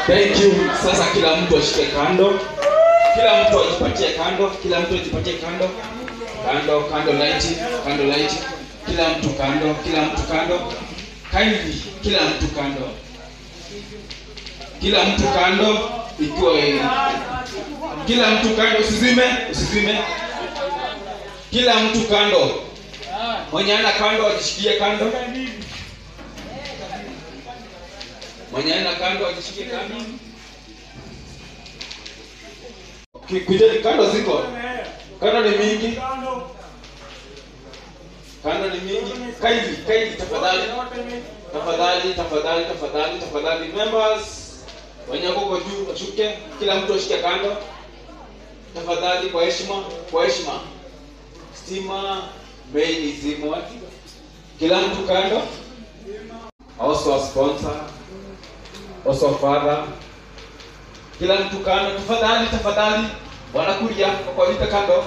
Thank you. Sasa kila mtu ashike kando. Kila mtu ajipatie kando. Kila mtu ajipatie kando. Kando light. Kando light. Kila mtu kando. Kila mtu kando. Kindly. Kila mtu kando. Kila mtu kando. Ikiwa kila mtu kando. Usizime. Kila mtu kando. Mwenye ana kando ajishikie kando. Mwenye ana kando ajishikie kando. Kujeni kando ziko. Kando ni mingi. Kando ni mingi. Kaidi tafadhali. Members wenye wako juu washuke. Kila mtu ashike kando. Tafadhali kwa heshima. Stima main izimwa. Kila mtu kando. Also a sponsor. Also father. Kila mtu kando. Tafadhali. Wanakuja kwa vita kando.